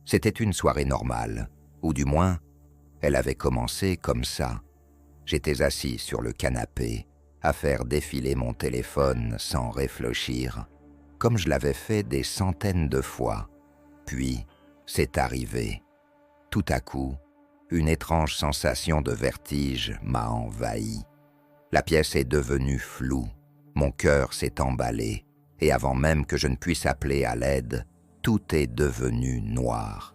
C'était une soirée normale, ou du moins, elle avait commencé comme ça. J'étais assis sur le canapé, à faire défiler mon téléphone sans réfléchir, comme je l'avais fait des centaines de fois. Puis, c'est arrivé. Tout à coup, une étrange sensation de vertige m'a envahi. La pièce est devenue floue, mon cœur s'est emballé, et avant même que je ne puisse appeler à l'aide, tout est devenu noir.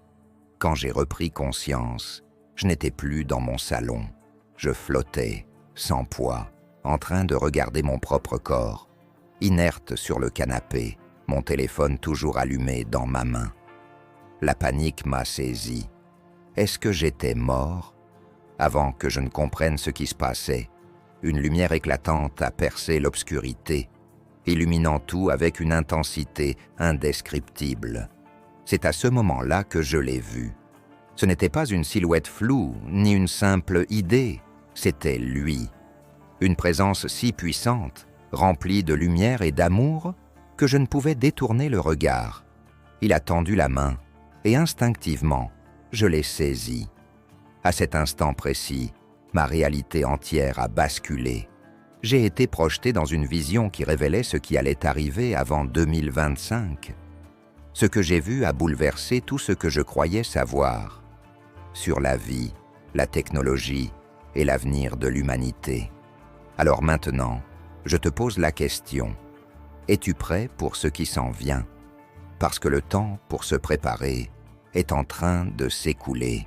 Quand j'ai repris conscience, je n'étais plus dans mon salon. Je flottais, sans poids, en train de regarder mon propre corps, inerte sur le canapé, mon téléphone toujours allumé dans ma main. La panique m'a saisi. Est-ce que j'étais mort? Avant que je ne comprenne ce qui se passait, une lumière éclatante a percé l'obscurité, illuminant tout avec une intensité indescriptible. C'est à ce moment-là que je l'ai vu. Ce n'était pas une silhouette floue, ni une simple idée, c'était lui. Une présence si puissante, remplie de lumière et d'amour, que je ne pouvais détourner le regard. Il a tendu la main, et instinctivement, je l'ai saisi. À cet instant précis, ma réalité entière a basculé. J'ai été projeté dans une vision qui révélait ce qui allait arriver avant 2025. Ce que j'ai vu a bouleversé tout ce que je croyais savoir sur la vie, la technologie et l'avenir de l'humanité. Alors maintenant, je te pose la question. Es-tu prêt pour ce qui s'en vient? Parce que le temps pour se préparer est en train de s'écouler.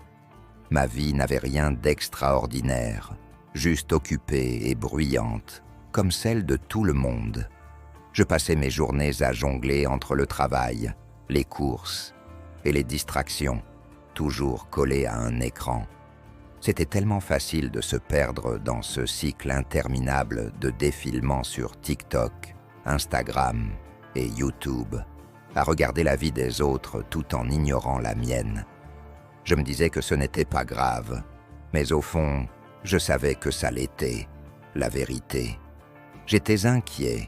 Ma vie n'avait rien d'extraordinaire, juste occupée et bruyante, comme celle de tout le monde. Je passais mes journées à jongler entre le travail, les courses et les distractions, toujours collé à un écran. C'était tellement facile de se perdre dans ce cycle interminable de défilement sur TikTok, Instagram et YouTube, à regarder la vie des autres tout en ignorant la mienne. Je me disais que ce n'était pas grave, mais au fond, je savais que ça l'était, la vérité. J'étais inquiet.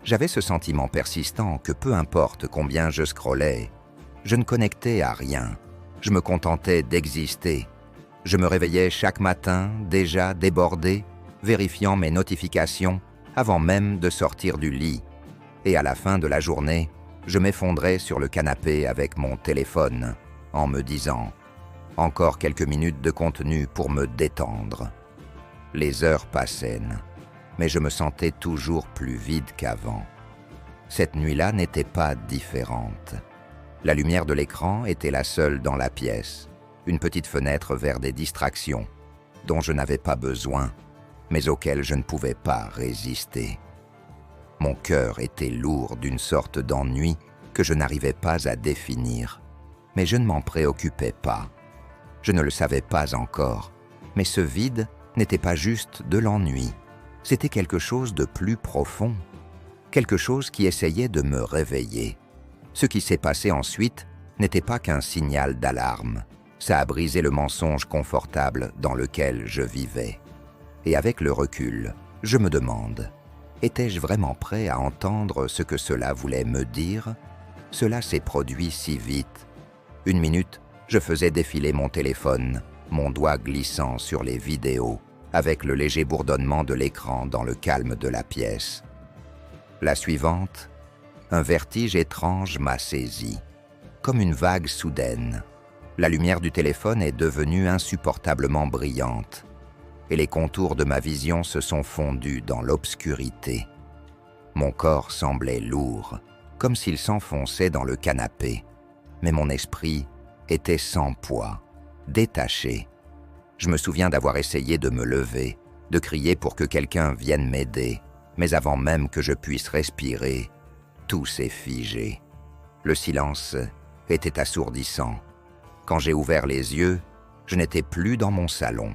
J'avais ce sentiment persistant que peu importe combien je scrollais, je ne connectais à rien. Je me contentais d'exister. Je me réveillais chaque matin, déjà débordé, vérifiant mes notifications avant même de sortir du lit. Et à la fin de la journée, je m'effondrais sur le canapé avec mon téléphone, en me disant « Encore quelques minutes de contenu pour me détendre ». Les heures passaient, mais je me sentais toujours plus vide qu'avant. Cette nuit-là n'était pas différente. La lumière de l'écran était la seule dans la pièce, une petite fenêtre vers des distractions, dont je n'avais pas besoin, mais auxquelles je ne pouvais pas résister. Mon cœur était lourd d'une sorte d'ennui que je n'arrivais pas à définir, mais je ne m'en préoccupais pas. Je ne le savais pas encore, mais ce vide n'était pas juste de l'ennui, c'était quelque chose de plus profond, quelque chose qui essayait de me réveiller. Ce qui s'est passé ensuite n'était pas qu'un signal d'alarme. Ça a brisé le mensonge confortable dans lequel je vivais. Et avec le recul, je me demande, étais-je vraiment prêt à entendre ce que cela voulait me dire? Cela s'est produit si vite. Une minute, je faisais défiler mon téléphone, mon doigt glissant sur les vidéos, avec le léger bourdonnement de l'écran dans le calme de la pièce. La suivante, un vertige étrange m'a saisi, comme une vague soudaine. La lumière du téléphone est devenue insupportablement brillante, et les contours de ma vision se sont fondus dans l'obscurité. Mon corps semblait lourd, comme s'il s'enfonçait dans le canapé, mais mon esprit était sans poids, détaché. Je me souviens d'avoir essayé de me lever, de crier pour que quelqu'un vienne m'aider, mais avant même que je puisse respirer, tout s'est figé. Le silence était assourdissant. Quand j'ai ouvert les yeux, je n'étais plus dans mon salon.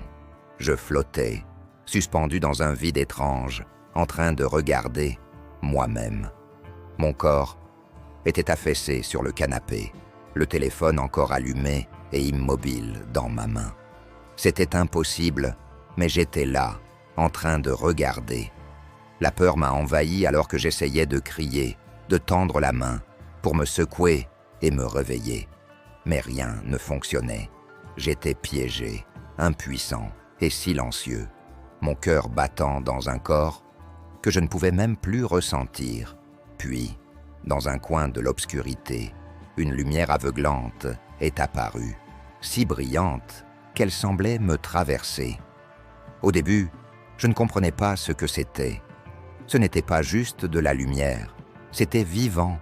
Je flottais, suspendu dans un vide étrange, en train de regarder moi-même. Mon corps était affaissé sur le canapé, le téléphone encore allumé et immobile dans ma main. C'était impossible, mais j'étais là, en train de regarder. La peur m'a envahi alors que j'essayais de crier, de tendre la main, pour me secouer et me réveiller. Mais rien ne fonctionnait. J'étais piégé, impuissant et silencieux, mon cœur battant dans un corps que je ne pouvais même plus ressentir. Puis, dans un coin de l'obscurité, une lumière aveuglante est apparue, si brillante qu'elle semblait me traverser. Au début, je ne comprenais pas ce que c'était. Ce n'était pas juste de la lumière, c'était vivant,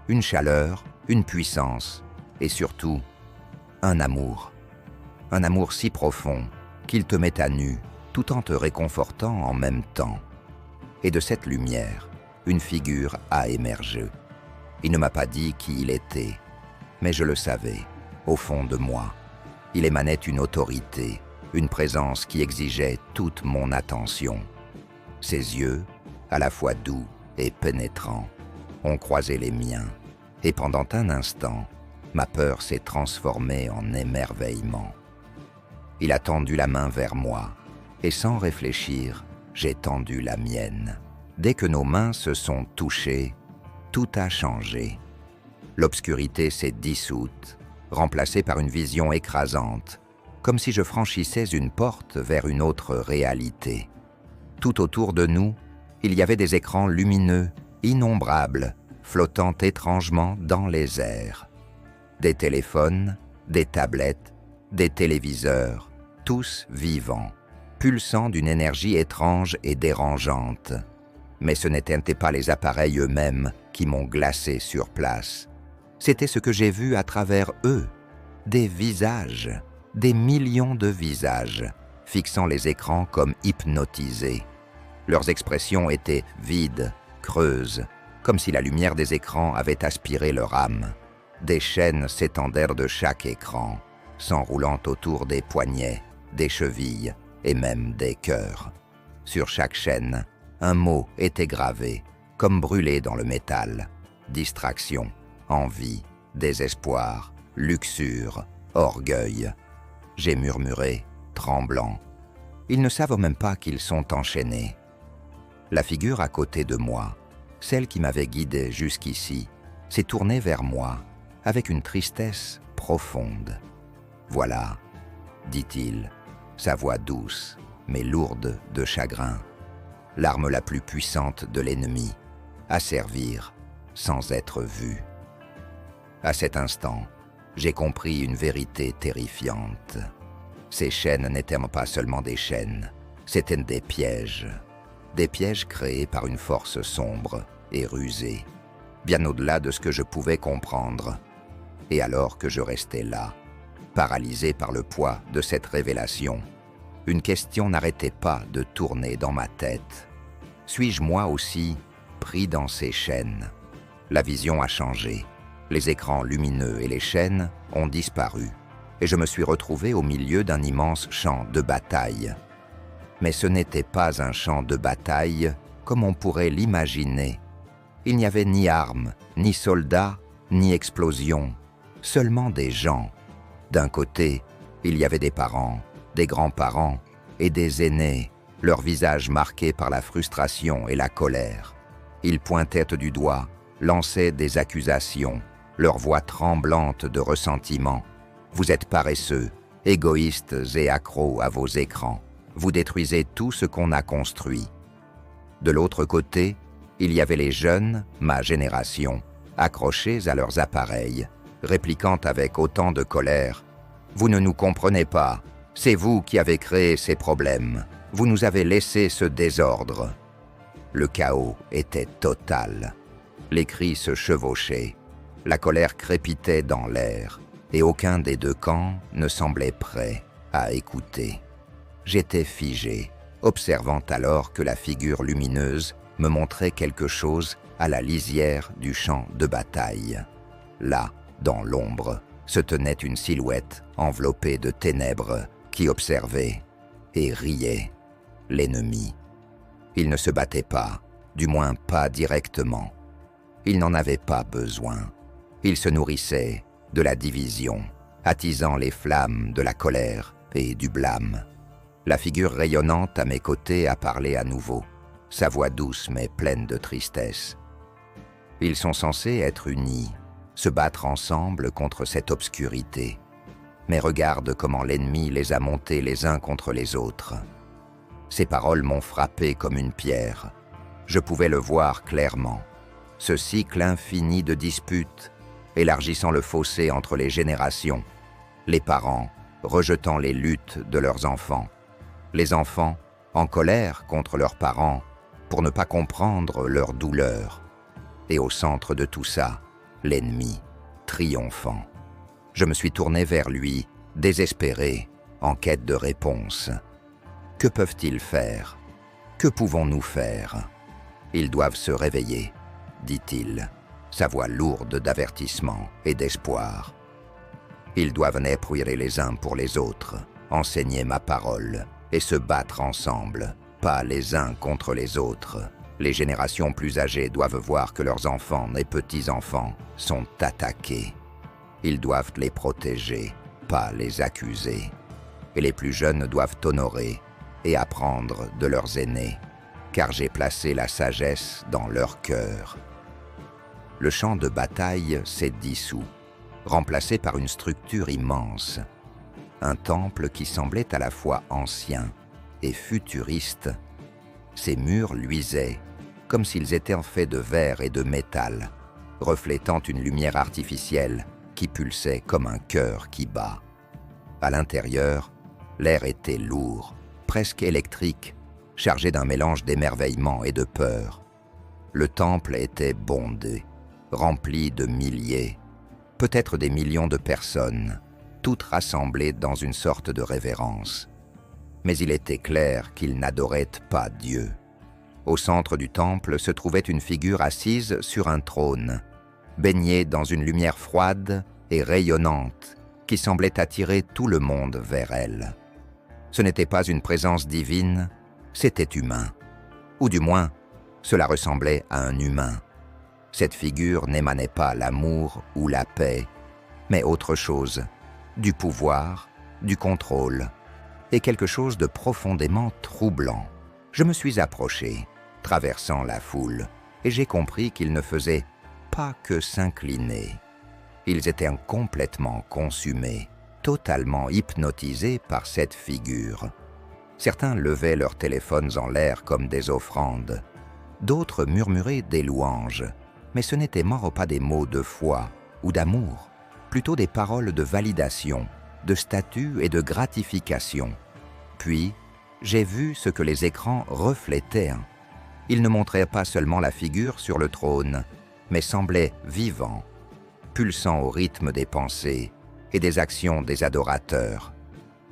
une chaleur, une puissance et surtout un amour. Un amour si profond qu'il te met à nu tout en te réconfortant en même temps. Et de cette lumière, une figure a émergé. Il ne m'a pas dit qui il était, mais je le savais, au fond de moi. Il émanait une autorité, une présence qui exigeait toute mon attention. Ses yeux, à la fois doux et pénétrants, ont croisé les miens, et pendant un instant, ma peur s'est transformée en émerveillement. Il a tendu la main vers moi, et sans réfléchir, j'ai tendu la mienne. Dès que nos mains se sont touchées, tout a changé. L'obscurité s'est dissoute, remplacée par une vision écrasante, comme si je franchissais une porte vers une autre réalité. Tout autour de nous, il y avait des écrans lumineux, innombrables, flottant étrangement dans les airs. Des téléphones, des tablettes, des téléviseurs, tous vivants, pulsant d'une énergie étrange et dérangeante. Mais ce n'étaient pas les appareils eux-mêmes qui m'ont glacé sur place. C'était ce que j'ai vu à travers eux, des visages, des millions de visages, fixant les écrans comme hypnotisés. Leurs expressions étaient vides, creuses, comme si la lumière des écrans avait aspiré leur âme. Des chaînes s'étendèrent de chaque écran, s'enroulant autour des poignets, des chevilles et même des cœurs. Sur chaque chaîne, un mot était gravé, comme brûlé dans le métal. Distraction, envie, désespoir, luxure, orgueil. J'ai murmuré, tremblant. Ils ne savent même pas qu'ils sont enchaînés. La figure à côté de moi, celle qui m'avait guidé jusqu'ici, s'est tournée vers moi avec une tristesse profonde. « Voilà, dit-il, sa voix douce, mais lourde de chagrin, l'arme la plus puissante de l'ennemi, à servir sans être vu. » À cet instant, j'ai compris une vérité terrifiante. Ces chaînes n'étaient pas seulement des chaînes, c'étaient des pièges créés par une force sombre et rusée, bien au-delà de ce que je pouvais comprendre. Et alors que je restais là, paralysé par le poids de cette révélation, une question n'arrêtait pas de tourner dans ma tête. Suis-je moi aussi pris dans ces chaînes? La vision a changé. Les écrans lumineux et les chaînes ont disparu, et je me suis retrouvé au milieu d'un immense champ de bataille. Mais ce n'était pas un champ de bataille comme on pourrait l'imaginer. Il n'y avait ni armes, ni soldats, ni explosions, seulement des gens. D'un côté, il y avait des parents, des grands-parents et des aînés, leurs visages marqués par la frustration et la colère. Ils pointaient du doigt, lançaient des accusations, leur voix tremblante de ressentiment. Vous êtes paresseux, égoïstes et accros à vos écrans. Vous détruisez tout ce qu'on a construit. De l'autre côté, il y avait les jeunes, ma génération, accrochés à leurs appareils, répliquant avec autant de colère « Vous ne nous comprenez pas, c'est vous qui avez créé ces problèmes, vous nous avez laissé ce désordre. » Le chaos était total. Les cris se chevauchaient, la colère crépitait dans l'air, et aucun des deux camps ne semblait prêt à écouter. J'étais figé, observant alors que la figure lumineuse me montrait quelque chose à la lisière du champ de bataille. Là, dans l'ombre, se tenait une silhouette enveloppée de ténèbres qui observait et riait l'ennemi. Il ne se battait pas, du moins pas directement. Il n'en avait pas besoin. Il se nourrissait de la division, attisant les flammes de la colère et du blâme. La figure rayonnante à mes côtés a parlé à nouveau, sa voix douce mais pleine de tristesse. Ils sont censés être unis, se battre ensemble contre cette obscurité. Mais regarde comment l'ennemi les a montés les uns contre les autres. Ces paroles m'ont frappé comme une pierre. Je pouvais le voir clairement. Ce cycle infini de disputes, élargissant le fossé entre les générations, les parents rejetant les luttes de leurs enfants, les enfants en colère contre leurs parents pour ne pas comprendre leur douleur, et au centre de tout ça, l'ennemi triomphant. Je me suis tourné vers lui, désespéré, en quête de réponse. Que peuvent-ils faire? Que pouvons-nous faire? Ils doivent se réveiller, dit-il, sa voix lourde d'avertissement et d'espoir. Ils doivent n'éprouiller les uns pour les autres, enseigner ma parole et se battre ensemble, pas les uns contre les autres. Les générations plus âgées doivent voir que leurs enfants et petits-enfants sont attaqués. Ils doivent les protéger, pas les accuser. Et les plus jeunes doivent honorer et apprendre de leurs aînés, car j'ai placé la sagesse dans leur cœur. Le champ de bataille s'est dissous, remplacé par une structure immense. Un temple qui semblait à la fois ancien et futuriste. Ses murs luisaient, comme s'ils étaient en fait de verre et de métal, reflétant une lumière artificielle qui pulsait comme un cœur qui bat. À l'intérieur, l'air était lourd, presque électrique, chargé d'un mélange d'émerveillement et de peur. Le temple était bondé, rempli de milliers, peut-être des millions de personnes, toutes rassemblées dans une sorte de révérence. Mais il était clair qu'ils n'adoraient pas Dieu. Au centre du temple se trouvait une figure assise sur un trône, baignée dans une lumière froide et rayonnante qui semblait attirer tout le monde vers elle. Ce n'était pas une présence divine, c'était humain. Ou du moins, cela ressemblait à un humain. Cette figure n'émanait pas l'amour ou la paix, mais autre chose, du pouvoir, du contrôle, et quelque chose de profondément troublant. Je me suis approché, traversant la foule, et j'ai compris qu'ils ne faisaient pas que s'incliner. Ils étaient complètement consumés, totalement hypnotisés par cette figure. Certains levaient leurs téléphones en l'air comme des offrandes. D'autres murmuraient des louanges, mais ce n'étaient pas des mots de foi ou d'amour, plutôt des paroles de validation, de statut et de gratification. Puis, j'ai vu ce que les écrans reflétaient. Ils ne montraient pas seulement la figure sur le trône, mais semblaient vivants, pulsant au rythme des pensées et des actions des adorateurs.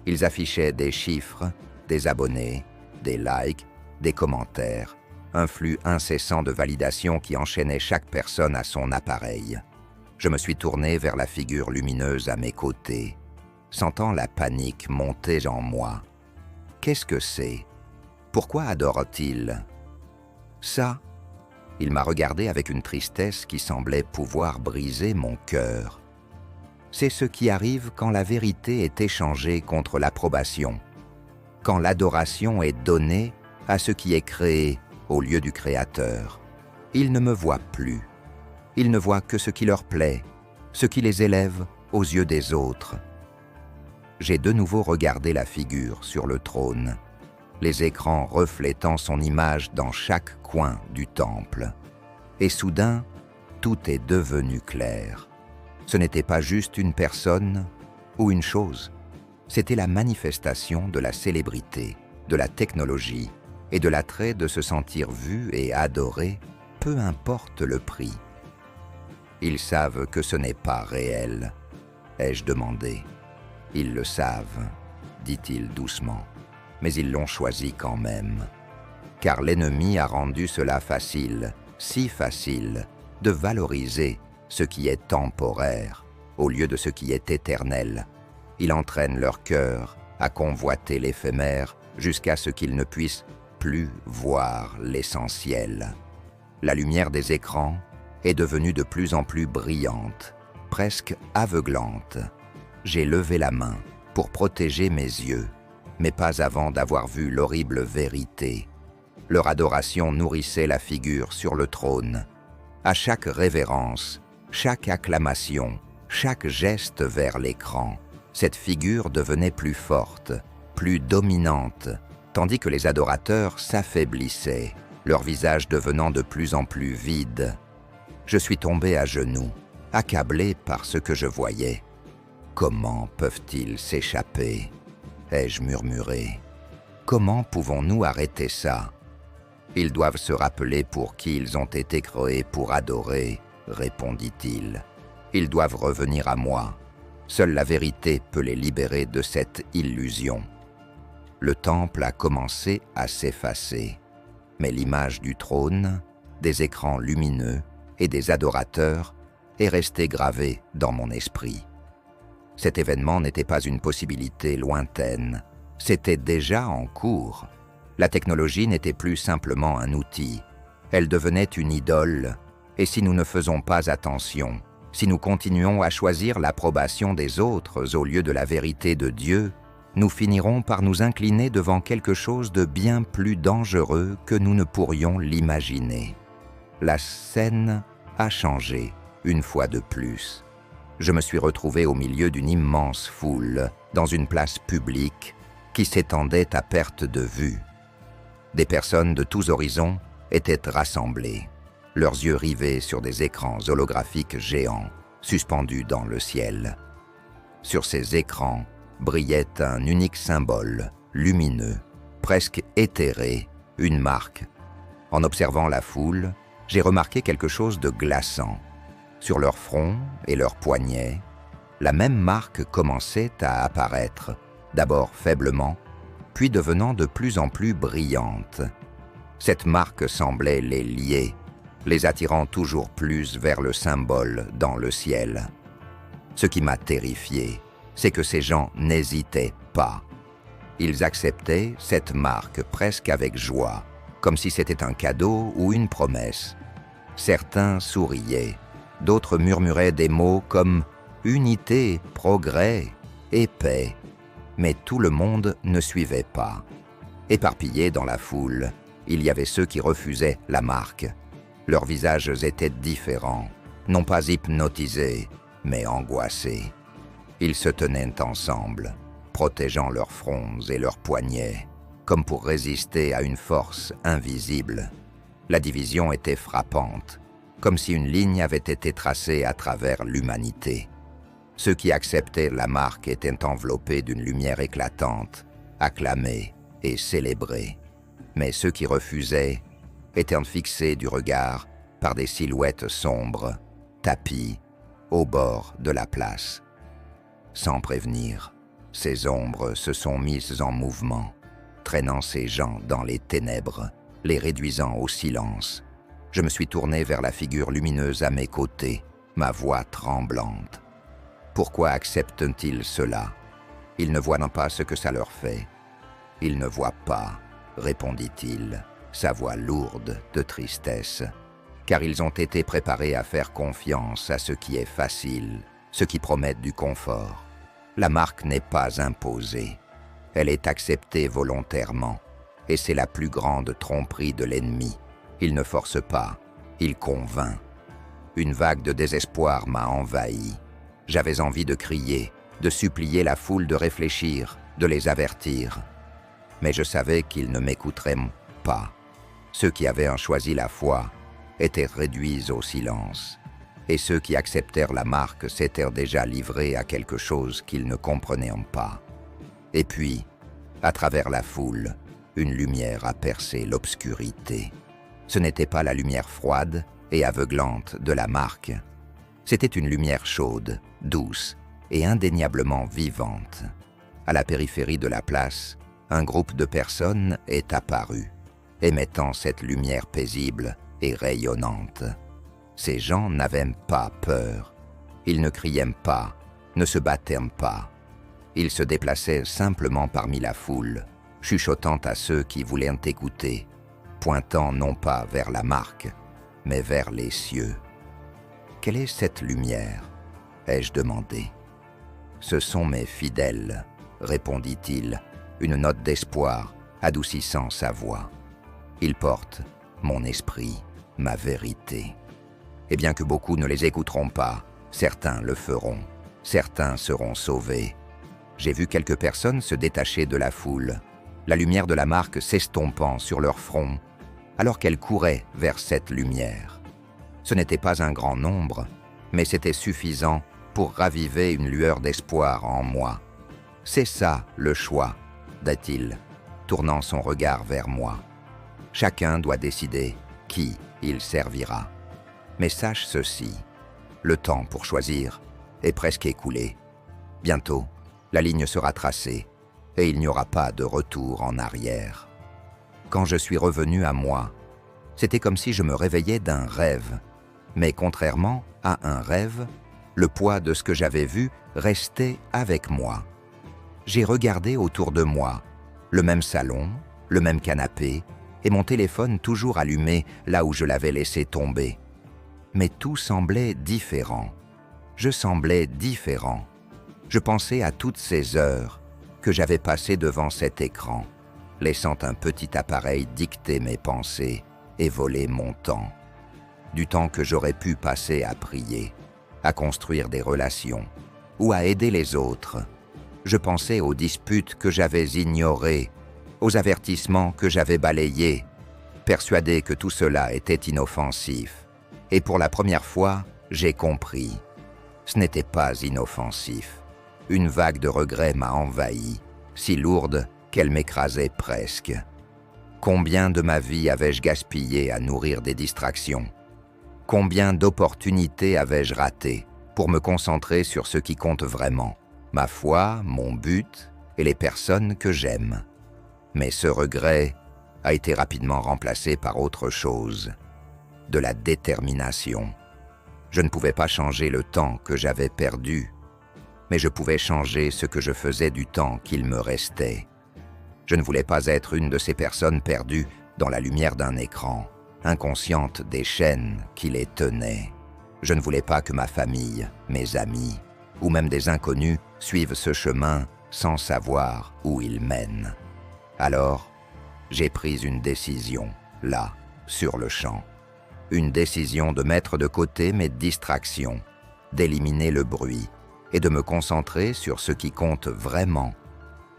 Ils affichaient des chiffres, des abonnés, des likes, des commentaires, un flux incessant de validation qui enchaînait chaque personne à son appareil. Je me suis tourné vers la figure lumineuse à mes côtés, sentant la panique monter en moi. Qu'est-ce que c'est? Pourquoi adore-t-il? Ça, il m'a regardé avec une tristesse qui semblait pouvoir briser mon cœur. C'est ce qui arrive quand la vérité est échangée contre l'approbation, quand l'adoration est donnée à ce qui est créé au lieu du Créateur. Ils ne me voient plus. Ils ne voient que ce qui leur plaît, ce qui les élève aux yeux des autres. J'ai de nouveau regardé la figure sur le trône, les écrans reflétant son image dans chaque coin du temple. Et soudain, tout est devenu clair. Ce n'était pas juste une personne ou une chose, c'était la manifestation de la célébrité, de la technologie et de l'attrait de se sentir vu et adoré, peu importe le prix. Ils savent que ce n'est pas réel, ai-je demandé. Ils le savent, dit-il doucement, mais ils l'ont choisi quand même. Car l'ennemi a rendu cela facile, si facile, de valoriser ce qui est temporaire au lieu de ce qui est éternel. Il entraîne leur cœur à convoiter l'éphémère jusqu'à ce qu'ils ne puissent plus voir l'essentiel. La lumière des écrans est devenue de plus en plus brillante, presque aveuglante. J'ai levé la main pour protéger mes yeux, mais pas avant d'avoir vu l'horrible vérité. Leur adoration nourrissait la figure sur le trône. À chaque révérence, chaque acclamation, chaque geste vers l'écran, cette figure devenait plus forte, plus dominante, tandis que les adorateurs s'affaiblissaient, leur visage devenant de plus en plus vide. Je suis tombé à genoux, accablé par ce que je voyais. Comment peuvent-ils s'échapper? Ai-je murmuré. Comment pouvons-nous arrêter ça? Ils doivent se rappeler pour qui ils ont été créés pour adorer, répondit-il. Ils doivent revenir à moi. Seule la vérité peut les libérer de cette illusion. Le temple a commencé à s'effacer, mais l'image du trône, des écrans lumineux et des adorateurs est restée gravée dans mon esprit. Cet événement n'était pas une possibilité lointaine, c'était déjà en cours. La technologie n'était plus simplement un outil, elle devenait une idole, et si nous ne faisons pas attention, si nous continuons à choisir l'approbation des autres au lieu de la vérité de Dieu, nous finirons par nous incliner devant quelque chose de bien plus dangereux que nous ne pourrions l'imaginer. La scène a changé, une fois de plus. Je me suis retrouvé au milieu d'une immense foule, dans une place publique, qui s'étendait à perte de vue. Des personnes de tous horizons étaient rassemblées, leurs yeux rivés sur des écrans holographiques géants, suspendus dans le ciel. Sur ces écrans brillait un unique symbole, lumineux, presque éthéré, une marque. En observant la foule, j'ai remarqué quelque chose de glaçant. Sur leurs fronts et leurs poignets, la même marque commençait à apparaître, d'abord faiblement, puis devenant de plus en plus brillante. Cette marque semblait les lier, les attirant toujours plus vers le symbole dans le ciel. Ce qui m'a terrifié, c'est que ces gens n'hésitaient pas. Ils acceptaient cette marque presque avec joie, comme si c'était un cadeau ou une promesse. Certains souriaient, d'autres murmuraient des mots comme « unité, progrès » et « paix », mais tout le monde ne suivait pas. Éparpillés dans la foule, il y avait ceux qui refusaient la marque. Leurs visages étaient différents, non pas hypnotisés, mais angoissés. Ils se tenaient ensemble, protégeant leurs fronts et leurs poignets, comme pour résister à une force invisible. La division était frappante, comme si une ligne avait été tracée à travers l'humanité. Ceux qui acceptaient la marque étaient enveloppés d'une lumière éclatante, acclamés et célébrés. Mais ceux qui refusaient étaient fixés du regard par des silhouettes sombres, tapies, au bord de la place. Sans prévenir, ces ombres se sont mises en mouvement, traînant ces gens dans les ténèbres, les réduisant au silence. Je me suis tourné vers la figure lumineuse à mes côtés, ma voix tremblante. Pourquoi acceptent-ils cela? Ils ne voient pas ce que ça leur fait. Ils ne voient pas, répondit-il, sa voix lourde de tristesse, car ils ont été préparés à faire confiance à ce qui est facile, ce qui promet du confort. La marque n'est pas imposée, elle est acceptée volontairement, et c'est la plus grande tromperie de l'ennemi. Il ne force pas, il convainc. Une vague de désespoir m'a envahi. J'avais envie de crier, de supplier la foule de réfléchir, de les avertir. Mais je savais qu'ils ne m'écouteraient pas. Ceux qui avaient choisi la foi étaient réduits au silence, et ceux qui acceptèrent la marque s'étaient déjà livrés à quelque chose qu'ils ne comprenaient pas. Et puis, à travers la foule, une lumière a percé l'obscurité. Ce n'était pas la lumière froide et aveuglante de la marque. C'était une lumière chaude, douce et indéniablement vivante. À la périphérie de la place, un groupe de personnes est apparu, émettant cette lumière paisible et rayonnante. Ces gens n'avaient pas peur. Ils ne criaient pas, ne se battaient pas. Ils se déplaçaient simplement parmi la foule, chuchotant à ceux qui voulaient écouter, pointant non pas vers la marque, mais vers les cieux. « Quelle est cette lumière ?» ai-je demandé. « Ce sont mes fidèles, » répondit-il, une note d'espoir adoucissant sa voix. « Ils portent mon esprit, ma vérité. » Et bien que beaucoup ne les écouteront pas, certains le feront, certains seront sauvés. J'ai vu quelques personnes se détacher de la foule, la lumière de la marque s'estompant sur leur front, alors qu'elles couraient vers cette lumière. Ce n'était pas un grand nombre, mais c'était suffisant pour raviver une lueur d'espoir en moi. « C'est ça le choix », dit-il, tournant son regard vers moi. « Chacun doit décider qui il servira. Mais sache ceci, le temps pour choisir est presque écoulé. Bientôt, la ligne sera tracée et il n'y aura pas de retour en arrière. » Quand je suis revenu à moi, c'était comme si je me réveillais d'un rêve. Mais contrairement à un rêve, le poids de ce que j'avais vu restait avec moi. J'ai regardé autour de moi, le même salon, le même canapé, et mon téléphone toujours allumé là où je l'avais laissé tomber. Mais tout semblait différent. Je semblais différent. Je pensais à toutes ces heures que j'avais passées devant cet écran, laissant un petit appareil dicter mes pensées et voler mon temps. Du temps que j'aurais pu passer à prier, à construire des relations ou à aider les autres. Je pensais aux disputes que j'avais ignorées, aux avertissements que j'avais balayés, persuadé que tout cela était inoffensif. Et pour la première fois, j'ai compris. Ce n'était pas inoffensif. Une vague de regret m'a envahi, si lourde qu'elle m'écrasait presque. Combien de ma vie avais-je gaspillé à nourrir des distractions? Combien d'opportunités avais-je ratées pour me concentrer sur ce qui compte vraiment, ma foi, mon but et les personnes que j'aime? Mais ce regret a été rapidement remplacé par autre chose, de la détermination. Je ne pouvais pas changer le temps que j'avais perdu, mais je pouvais changer ce que je faisais du temps qu'il me restait. Je ne voulais pas être une de ces personnes perdues dans la lumière d'un écran, inconsciente des chaînes qui les tenaient. Je ne voulais pas que ma famille, mes amis, ou même des inconnus suivent ce chemin sans savoir où il mène. Alors, j'ai pris une décision, là, sur le champ. Une décision de mettre de côté mes distractions, d'éliminer le bruit et de me concentrer sur ce qui compte vraiment,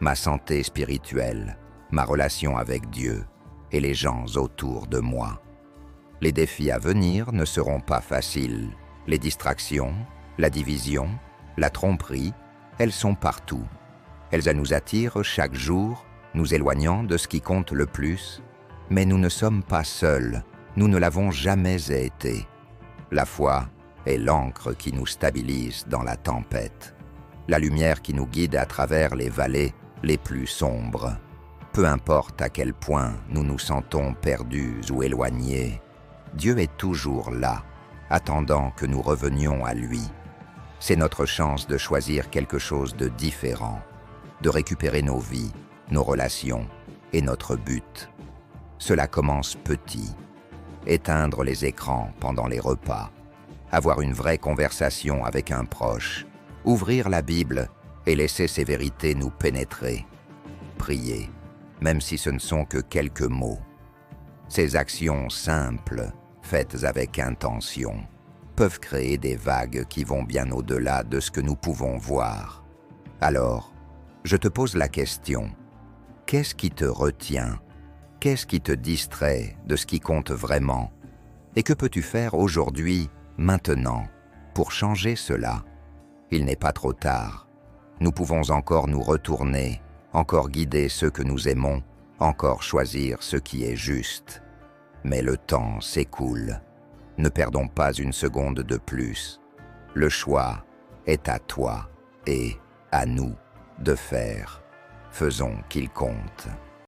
ma santé spirituelle, ma relation avec Dieu et les gens autour de moi. Les défis à venir ne seront pas faciles. Les distractions, la division, la tromperie, elles sont partout. Elles nous attirent chaque jour, nous éloignant de ce qui compte le plus, mais nous ne sommes pas seuls, nous ne l'avons jamais été. La foi est l'ancre qui nous stabilise dans la tempête, la lumière qui nous guide à travers les vallées les plus sombres. Peu importe à quel point nous nous sentons perdus ou éloignés, Dieu est toujours là, attendant que nous revenions à lui. C'est notre chance de choisir quelque chose de différent, de récupérer nos vies, nos relations et notre but. Cela commence petit. Éteindre les écrans pendant les repas, avoir une vraie conversation avec un proche, ouvrir la Bible et laisser ses vérités nous pénétrer. Prier, même si ce ne sont que quelques mots. Ces actions simples, faites avec intention, peuvent créer des vagues qui vont bien au-delà de ce que nous pouvons voir. Alors, je te pose la question, qu'est-ce qui te retient? Qu'est-ce qui te distrait de ce qui compte vraiment? Et que peux-tu faire aujourd'hui, maintenant, pour changer cela? Il n'est pas trop tard. Nous pouvons encore nous retourner, encore guider ceux que nous aimons, encore choisir ce qui est juste. Mais le temps s'écoule. Ne perdons pas une seconde de plus. Le choix est à toi et à nous de faire. Faisons qu'il compte.